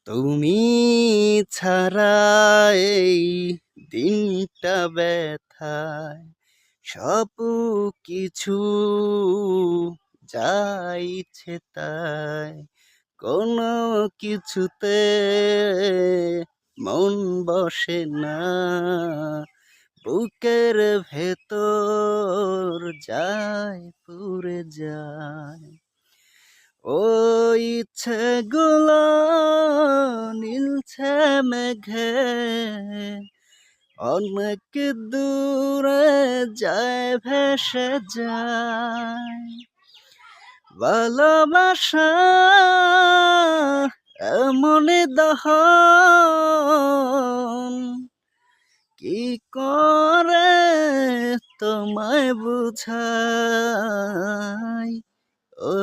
তুমি ছাড়া এই দিনটা ব্যথায় সব কিছু যাইছে তাই, কোনো কিছুতে মন বসে না, বুকের ভেতর যায় পুড়ে যায়। ওই ইচ্ছেগুলো নীলছে মেঘে, অনেক দূরে যায় ভেসে যায়। ভালোবাসা এমনই দহন, কি করে তোমায় বুঝাই ও